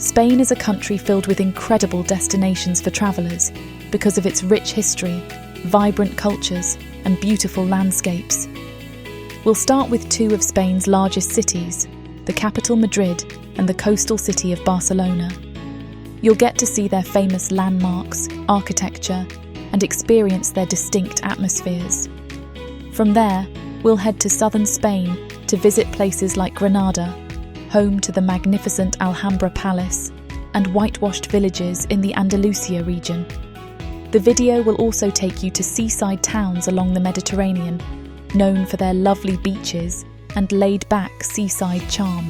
Spain is a country filled with incredible destinations for travellers because of its rich history, vibrant cultures, and beautiful landscapes. We'll start with two of Spain's largest cities, the capital Madrid and the coastal city of Barcelona. You'll get to see their famous landmarks, architecture, and experience their distinct atmospheres. From there, we'll head to southern Spain to visit places like Granada, home to the magnificent Alhambra Palace, and whitewashed villages in the Andalusia region. The video will also take you to seaside towns along the Mediterranean, known for their lovely beaches and laid-back seaside charm.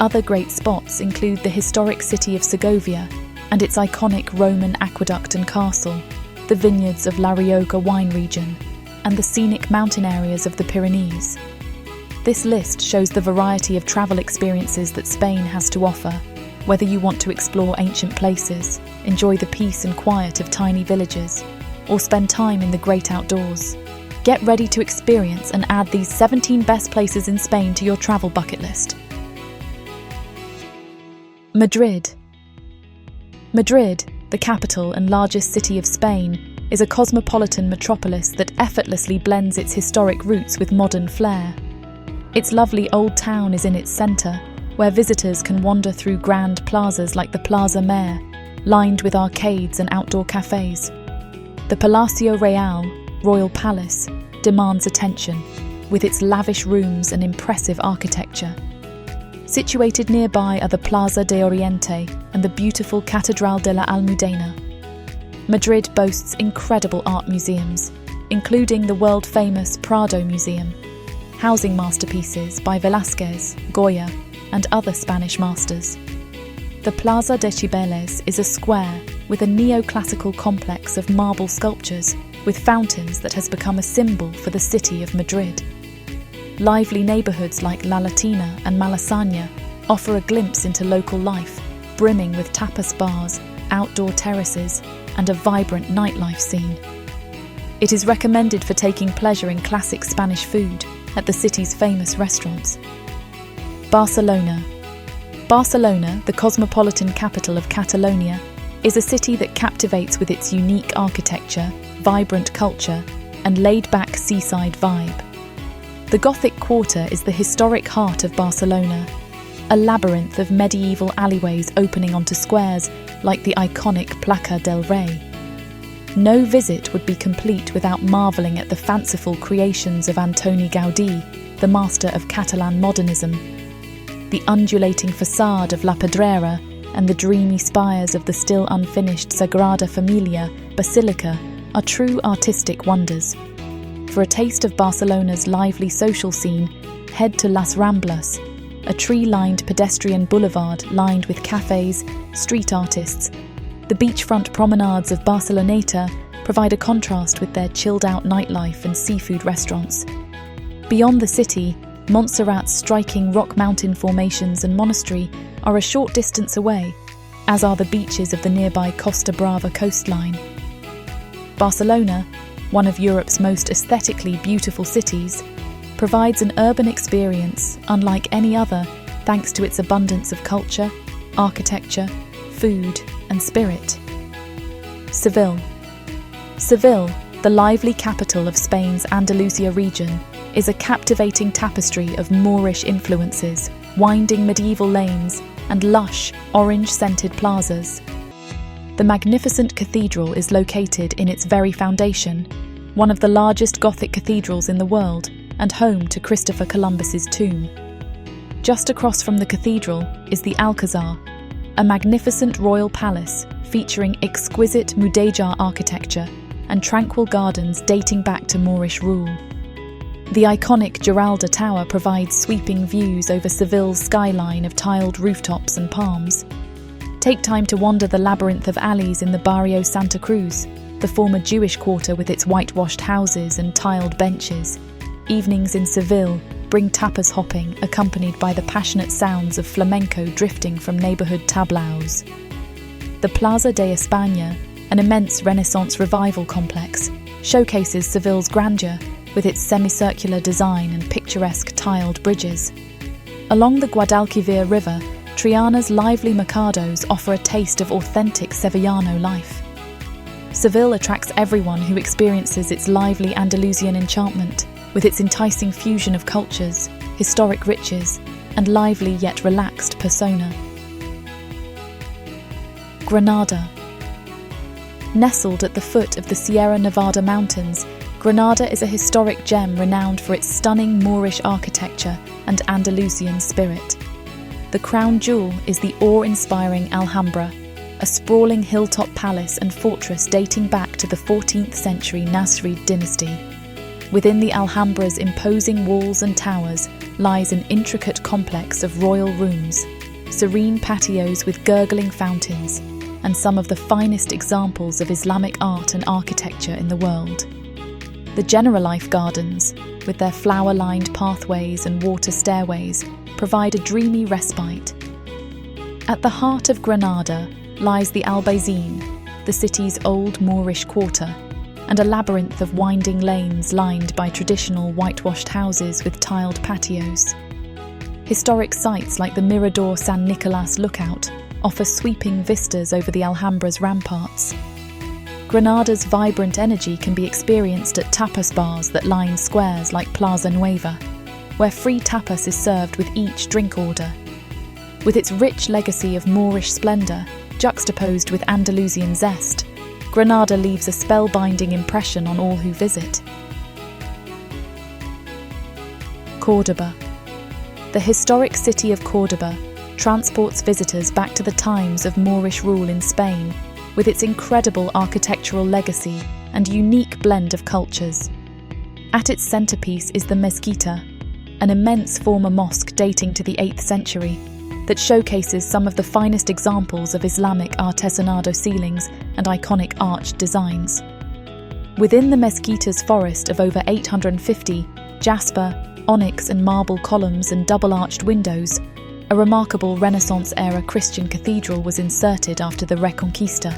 Other great spots include the historic city of Segovia and its iconic Roman aqueduct and castle, the vineyards of La Rioja wine region, and the scenic mountain areas of the Pyrenees. This list shows the variety of travel experiences that Spain has to offer, whether you want to explore ancient places, enjoy the peace and quiet of tiny villages, or spend time in the great outdoors. Get ready to experience and add these 17 best places in Spain to your travel bucket list. Madrid. Madrid, the capital and largest city of Spain, is a cosmopolitan metropolis that effortlessly blends its historic roots with modern flair. Its lovely old town is in its centre, where visitors can wander through grand plazas like the Plaza Mayor, lined with arcades and outdoor cafes. The Palacio Real, Royal Palace, demands attention, with its lavish rooms and impressive architecture. Situated nearby are the Plaza de Oriente and the beautiful Catedral de la Almudena. Madrid boasts incredible art museums, including the world-famous Prado Museum, housing masterpieces by Velázquez, Goya, and other Spanish masters. The Plaza de Cibeles is a square with a neoclassical complex of marble sculptures with fountains that has become a symbol for the city of Madrid. Lively neighbourhoods like La Latina and Malasaña offer a glimpse into local life, brimming with tapas bars, outdoor terraces, and a vibrant nightlife scene. It is recommended for taking pleasure in classic Spanish food at the city's famous restaurants. Barcelona. Barcelona, the cosmopolitan capital of Catalonia, is a city that captivates with its unique architecture, vibrant culture, and laid-back seaside vibe. The Gothic Quarter is the historic heart of Barcelona, a labyrinth of medieval alleyways opening onto squares like the iconic Plaça del Rei. No visit would be complete without marvelling at the fanciful creations of Antoni Gaudí, the master of Catalan modernism. The undulating facade of La Pedrera and the dreamy spires of the still unfinished Sagrada Familia Basilica are true artistic wonders. For a taste of Barcelona's lively social scene, head to Las Ramblas, a tree-lined pedestrian boulevard lined with cafes, street artists. The beachfront promenades of Barceloneta provide a contrast with their chilled-out nightlife and seafood restaurants. Beyond the city, Montserrat's striking rock mountain formations and monastery are a short distance away, as are the beaches of the nearby Costa Brava coastline. Barcelona, one of Europe's most aesthetically beautiful cities, provides an urban experience unlike any other thanks to its abundance of culture, architecture, food, and spirit. Seville. Seville, the lively capital of Spain's Andalusia region, is a captivating tapestry of Moorish influences, winding medieval lanes, and lush, orange-scented plazas. The magnificent cathedral is located in its very foundation, one of the largest Gothic cathedrals in the world, and home to Christopher Columbus's tomb. Just across from the cathedral is the Alcazar, a magnificent royal palace featuring exquisite Mudéjar architecture and tranquil gardens dating back to Moorish rule. The iconic Giralda Tower provides sweeping views over Seville's skyline of tiled rooftops and palms. Take time to wander the labyrinth of alleys in the Barrio Santa Cruz, the former Jewish quarter with its whitewashed houses and tiled benches. Evenings in Seville bring tapas hopping, accompanied by the passionate sounds of flamenco drifting from neighbourhood tablaos. The Plaza de España, an immense Renaissance revival complex, showcases Seville's grandeur with its semicircular design and picturesque tiled bridges. Along the Guadalquivir River, Triana's lively mercados offer a taste of authentic Sevillano life. Seville attracts everyone who experiences its lively Andalusian enchantment, with its enticing fusion of cultures, historic riches, and lively yet relaxed persona. Granada. Nestled at the foot of the Sierra Nevada mountains, Granada is a historic gem renowned for its stunning Moorish architecture and Andalusian spirit. The crown jewel is the awe-inspiring Alhambra, a sprawling hilltop palace and fortress dating back to the 14th century Nasrid dynasty. Within the Alhambra's imposing walls and towers lies an intricate complex of royal rooms, serene patios with gurgling fountains, and some of the finest examples of Islamic art and architecture in the world. The Generalife Gardens, with their flower-lined pathways and water stairways, provide a dreamy respite. At the heart of Granada lies the Albayzin, the city's old Moorish quarter, and a labyrinth of winding lanes lined by traditional whitewashed houses with tiled patios. Historic sites like the Mirador San Nicolas Lookout offer sweeping vistas over the Alhambra's ramparts. Granada's vibrant energy can be experienced at tapas bars that line squares like Plaza Nueva, where free tapas is served with each drink order. With its rich legacy of Moorish splendour, juxtaposed with Andalusian zest, Granada leaves a spellbinding impression on all who visit. Cordoba. The historic city of Cordoba transports visitors back to the times of Moorish rule in Spain, with its incredible architectural legacy and unique blend of cultures. At its centrepiece is the Mezquita, an immense former mosque dating to the 8th century, that showcases some of the finest examples of Islamic artesanado ceilings and iconic arched designs. Within the Mezquita's forest of over 850 jasper, onyx and marble columns and double-arched windows, a remarkable Renaissance-era Christian cathedral was inserted after the Reconquista.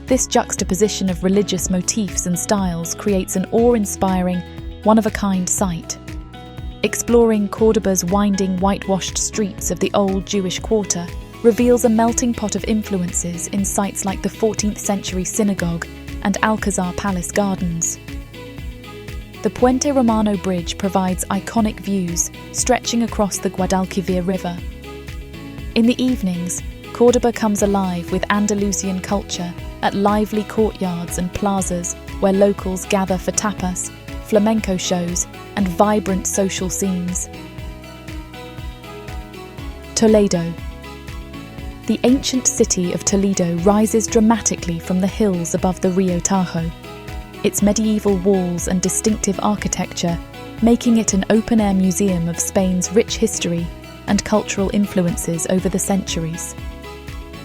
This juxtaposition of religious motifs and styles creates an awe-inspiring, one-of-a-kind sight. Exploring Cordoba's winding whitewashed streets of the old Jewish quarter reveals a melting pot of influences in sites like the 14th century synagogue and Alcazar Palace Gardens. The Puente Romano Bridge provides iconic views stretching across the Guadalquivir River. In the evenings, Cordoba comes alive with Andalusian culture at lively courtyards and plazas where locals gather for tapas, flamenco shows, and vibrant social scenes. Toledo. The ancient city of Toledo rises dramatically from the hills above the Rio Tajo, its medieval walls and distinctive architecture making it an open-air museum of Spain's rich history and cultural influences over the centuries.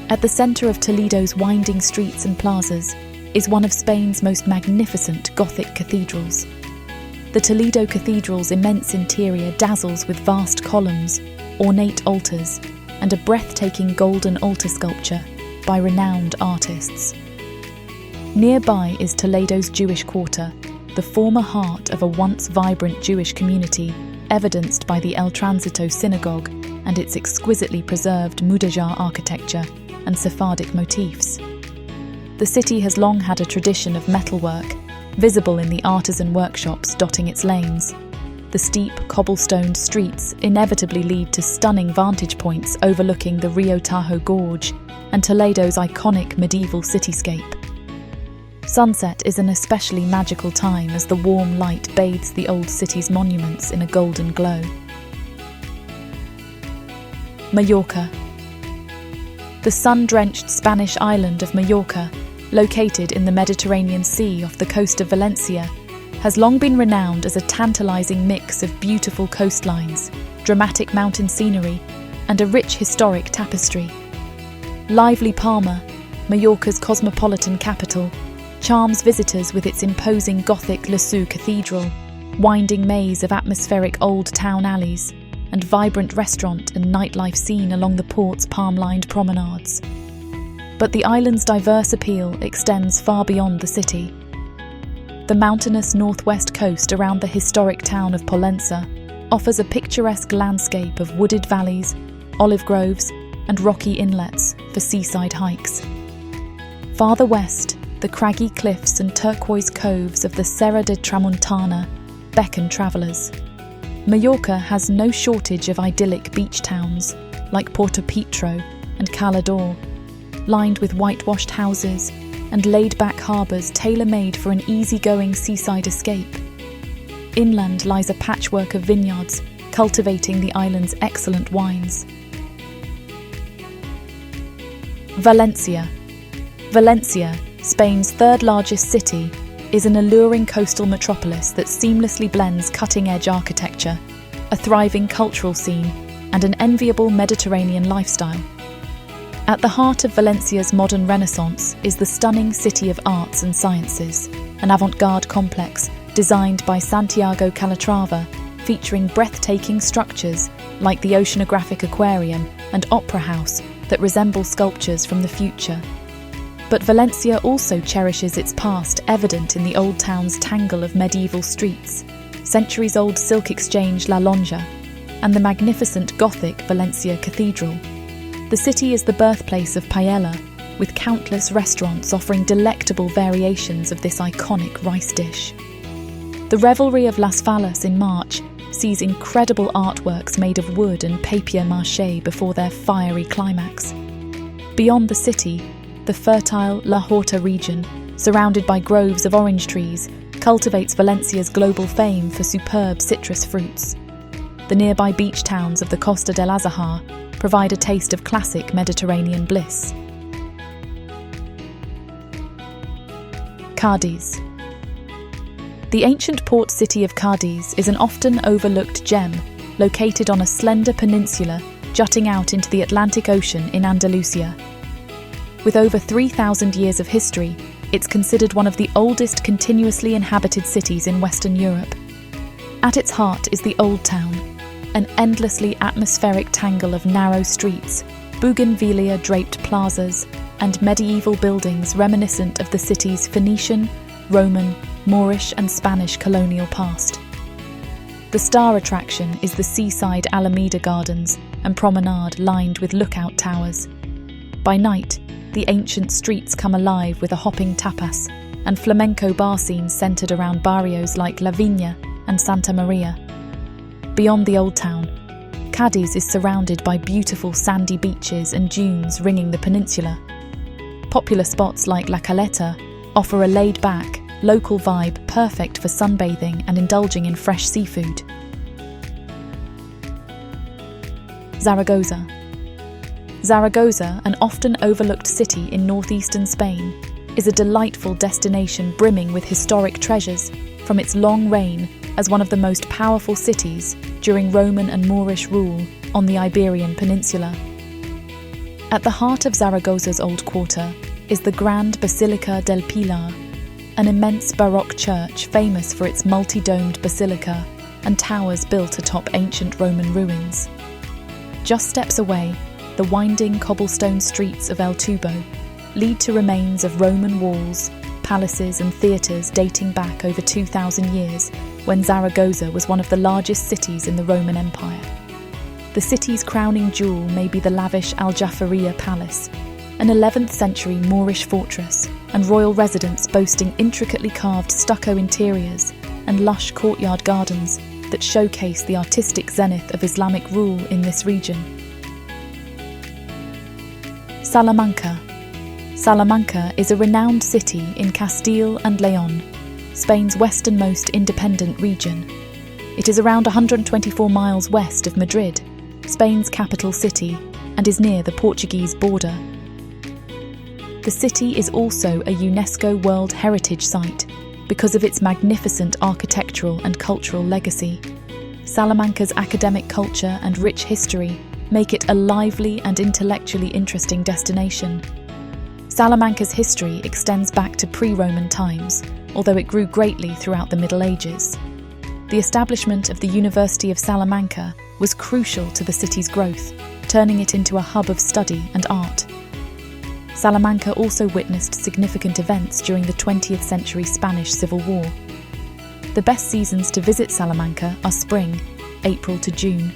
At the centre of Toledo's winding streets and plazas is one of Spain's most magnificent Gothic cathedrals. The Toledo Cathedral's immense interior dazzles with vast columns, ornate altars, and a breathtaking golden altar sculpture by renowned artists. Nearby is Toledo's Jewish Quarter, the former heart of a once vibrant Jewish community, evidenced by the El Tránsito synagogue and its exquisitely preserved Mudejar architecture and Sephardic motifs. The city has long had a tradition of metalwork, visible in the artisan workshops dotting its lanes. The steep, cobblestoned streets inevitably lead to stunning vantage points overlooking the Rio Tajo Gorge and Toledo's iconic medieval cityscape. Sunset is an especially magical time as the warm light bathes the old city's monuments in a golden glow. Mallorca. The sun-drenched Spanish island of Mallorca, located in the Mediterranean Sea off the coast of Valencia, has long been renowned as a tantalising mix of beautiful coastlines, dramatic mountain scenery, and a rich historic tapestry. Lively Palma, Mallorca's cosmopolitan capital, charms visitors with its imposing Gothic Llissú Cathedral, winding maze of atmospheric old town alleys, and vibrant restaurant and nightlife scene along the port's palm-lined promenades. But the island's diverse appeal extends far beyond the city. The mountainous northwest coast around the historic town of Pollença offers a picturesque landscape of wooded valleys, olive groves, and rocky inlets for seaside hikes. Farther west, the craggy cliffs and turquoise coves of the Serra de Tramuntana beckon travellers. Mallorca has no shortage of idyllic beach towns like Portopetro and Cala d'Or, lined with whitewashed houses and laid-back harbours tailor-made for an easy-going seaside escape. Inland lies a patchwork of vineyards cultivating the island's excellent wines. Valencia. Valencia, Spain's third-largest city, is an alluring coastal metropolis that seamlessly blends cutting-edge architecture, a thriving cultural scene, and an enviable Mediterranean lifestyle. At the heart of Valencia's modern renaissance is the stunning City of Arts and Sciences, an avant-garde complex designed by Santiago Calatrava, featuring breathtaking structures like the Oceanographic Aquarium and Opera House that resemble sculptures from the future. But Valencia also cherishes its past, evident in the old town's tangle of medieval streets, centuries-old silk exchange La Lonja, and the magnificent Gothic Valencia Cathedral. The city is the birthplace of paella, with countless restaurants offering delectable variations of this iconic rice dish. The revelry of Las Fallas in March sees incredible artworks made of wood and papier-mâché before their fiery climax. Beyond the city, the fertile La Horta region, surrounded by groves of orange trees, cultivates Valencia's global fame for superb citrus fruits. The nearby beach towns of the Costa del Azahar provide a taste of classic Mediterranean bliss. Cadiz. The ancient port city of Cadiz is an often overlooked gem, located on a slender peninsula jutting out into the Atlantic Ocean in Andalusia. With over 3,000 years of history, it's considered one of the oldest continuously inhabited cities in Western Europe. At its heart is the Old Town, an endlessly atmospheric tangle of narrow streets, bougainvillea-draped plazas, and medieval buildings reminiscent of the city's Phoenician, Roman, Moorish and Spanish colonial past. The star attraction is the seaside Alameda Gardens and promenade lined with lookout towers. By night, the ancient streets come alive with a hopping tapas and flamenco bar scenes centred around barrios like La Viña and Santa Maria. Beyond the Old Town, Cadiz is surrounded by beautiful sandy beaches and dunes ringing the peninsula. Popular spots like La Caleta offer a laid-back, local vibe perfect for sunbathing and indulging in fresh seafood. Zaragoza. Zaragoza, an often overlooked city in northeastern Spain, is a delightful destination brimming with historic treasures from its long reign as one of the most powerful cities during Roman and Moorish rule on the Iberian Peninsula. At the heart of Zaragoza's old quarter is the Grand Basilica del Pilar, an immense Baroque church famous for its multi-domed basilica and towers built atop ancient Roman ruins. Just steps away, the winding cobblestone streets of El Tubo lead to remains of Roman walls, palaces and theatres dating back over 2,000 years, when Zaragoza was one of the largest cities in the Roman Empire. The city's crowning jewel may be the lavish Al-Jafaria Palace, an 11th century Moorish fortress and royal residence boasting intricately carved stucco interiors and lush courtyard gardens that showcase the artistic zenith of Islamic rule in this region. Salamanca. Salamanca is a renowned city in Castile and Leon, Spain's westernmost independent region. It is around 124 miles west of Madrid, Spain's capital city, and is near the Portuguese border. The city is also a UNESCO World Heritage Site because of its magnificent architectural and cultural legacy. Salamanca's academic culture and rich history make it a lively and intellectually interesting destination. Salamanca's history extends back to pre-Roman times, although it grew greatly throughout the Middle Ages. The establishment of the University of Salamanca was crucial to the city's growth, turning it into a hub of study and art. Salamanca also witnessed significant events during the 20th century Spanish Civil War. The best seasons to visit Salamanca are spring, April to June,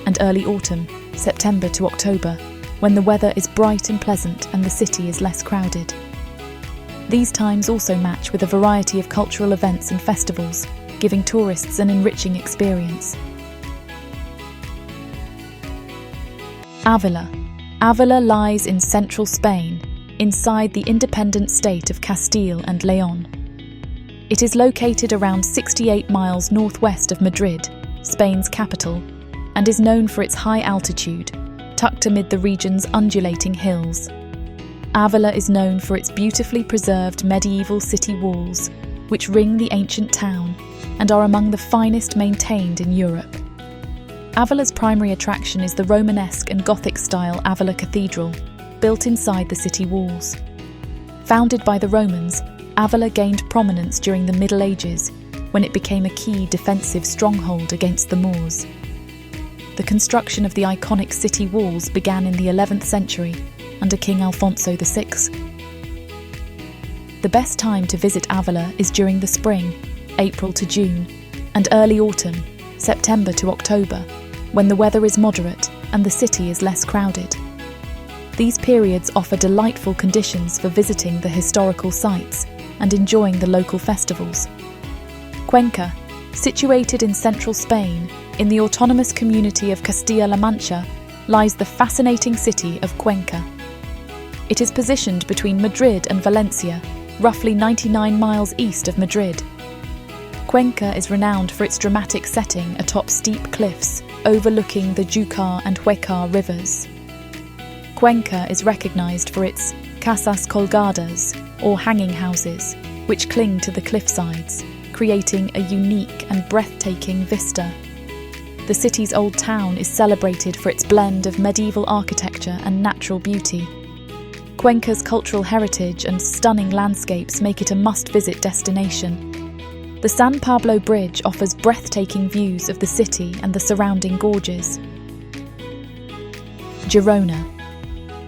and early autumn, September to October, when the weather is bright and pleasant and the city is less crowded. These times also match with a variety of cultural events and festivals, giving tourists an enriching experience. Avila. Avila lies in central Spain, inside the independent state of Castile and León. It is located around 68 miles northwest of Madrid, Spain's capital, and is known for its high altitude, tucked amid the region's undulating hills. Avila is known for its beautifully preserved medieval city walls, which ring the ancient town and are among the finest maintained in Europe. Avila's primary attraction is the Romanesque and Gothic-style Avila Cathedral, built inside the city walls. Founded by the Romans, Avila gained prominence during the Middle Ages, when it became a key defensive stronghold against the Moors. The construction of the iconic city walls began in the 11th century, under King Alfonso VI. The best time to visit Avila is during the spring, April to June, and early autumn, September to October, when the weather is moderate and the city is less crowded. These periods offer delightful conditions for visiting the historical sites and enjoying the local festivals. Cuenca, situated in central Spain, in the autonomous community of Castilla-La Mancha, lies the fascinating city of Cuenca. It is positioned between Madrid and Valencia, roughly 99 miles east of Madrid. Cuenca is renowned for its dramatic setting atop steep cliffs overlooking the Júcar and Huecar rivers. Cuenca is recognised for its casas colgadas, or hanging houses, which cling to the cliffsides, creating a unique and breathtaking vista. The city's old town is celebrated for its blend of medieval architecture and natural beauty. Cuenca's cultural heritage and stunning landscapes make it a must-visit destination. The San Pablo Bridge offers breathtaking views of the city and the surrounding gorges. Girona.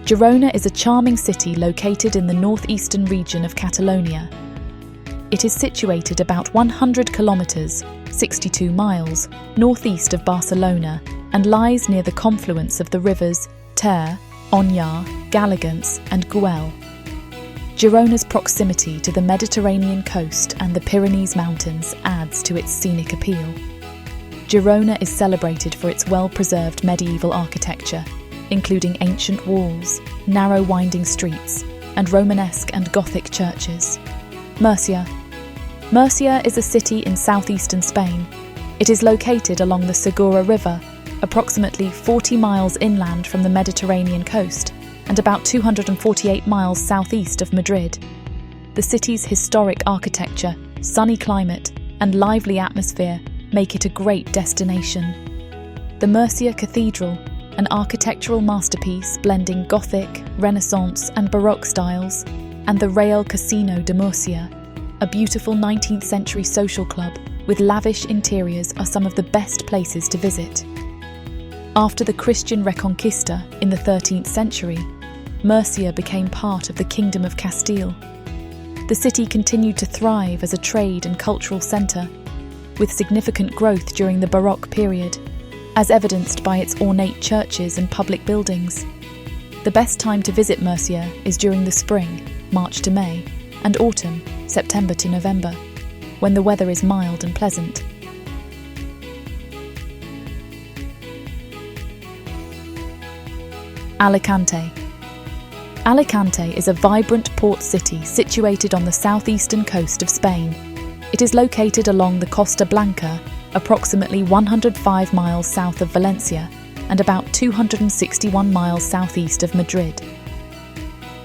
Girona is a charming city located in the northeastern region of Catalonia. It is situated about 100 kilometres, 62 miles, northeast of Barcelona and lies near the confluence of the rivers Ter, Onyar, Galligants and Güell. Girona's proximity to the Mediterranean coast and the Pyrenees mountains adds to its scenic appeal. Girona is celebrated for its well-preserved medieval architecture, including ancient walls, narrow winding streets, and Romanesque and Gothic churches. Murcia. Murcia is a city in southeastern Spain. It is located along the Segura River, approximately 40 miles inland from the Mediterranean coast and about 248 miles southeast of Madrid. The city's historic architecture, sunny climate, and lively atmosphere make it a great destination. The Murcia Cathedral, an architectural masterpiece blending Gothic, Renaissance, and Baroque styles, and the Real Casino de Murcia, a beautiful 19th century social club with lavish interiors, are some of the best places to visit. After the Christian Reconquista in the 13th century, Murcia became part of the Kingdom of Castile. The city continued to thrive as a trade and cultural centre, with significant growth during the Baroque period, as evidenced by its ornate churches and public buildings. The best time to visit Murcia is during the spring, March to May, and autumn, September to November, when the weather is mild and pleasant. Alicante. Alicante is a vibrant port city situated on the southeastern coast of Spain. It is located along the Costa Blanca, approximately 105 miles south of Valencia and about 261 miles southeast of Madrid.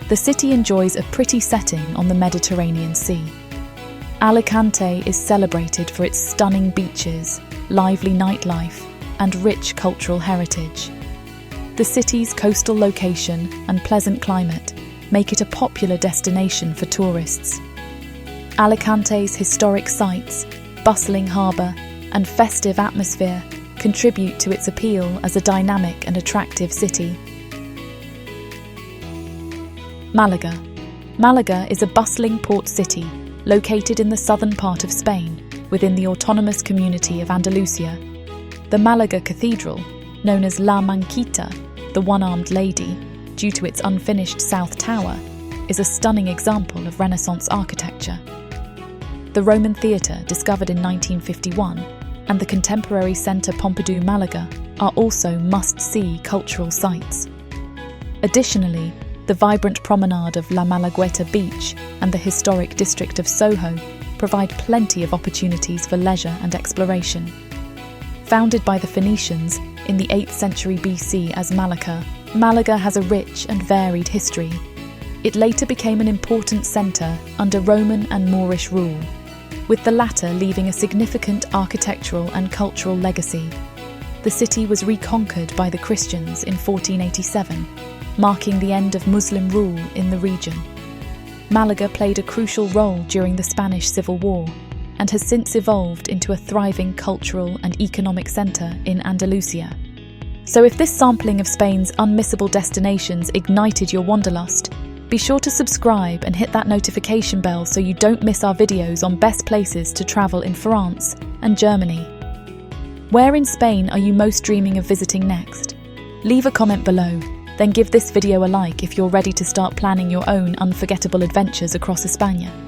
The city enjoys a pretty setting on the Mediterranean Sea. Alicante is celebrated for its stunning beaches, lively nightlife, and rich cultural heritage. The city's coastal location and pleasant climate make it a popular destination for tourists. Alicante's historic sites, bustling harbour, and festive atmosphere contribute to its appeal as a dynamic and attractive city. Malaga. Malaga is a bustling port city located in the southern part of Spain, within the autonomous community of Andalusia. The Malaga Cathedral, known as La Manquita, the one-armed lady, due to its unfinished south tower, is a stunning example of Renaissance architecture. The Roman theatre, discovered in 1951, and the contemporary Centre Pompidou Malaga are also must-see cultural sites. Additionally, the vibrant promenade of La Malagueta Beach and the historic district of Soho provide plenty of opportunities for leisure and exploration. Founded by the Phoenicians in the 8th century BC as Malacca, Malaga has a rich and varied history. It later became an important centre under Roman and Moorish rule, with the latter leaving a significant architectural and cultural legacy. The city was reconquered by the Christians in 1487, marking the end of Muslim rule in the region. Malaga played a crucial role during the Spanish Civil War and has since evolved into a thriving cultural and economic centre in Andalusia. So if this sampling of Spain's unmissable destinations ignited your wanderlust, be sure to subscribe and hit that notification bell so you don't miss our videos on best places to travel in France and Germany. Where in Spain are you most dreaming of visiting next? Leave a comment below, then give this video a like if you're ready to start planning your own unforgettable adventures across España.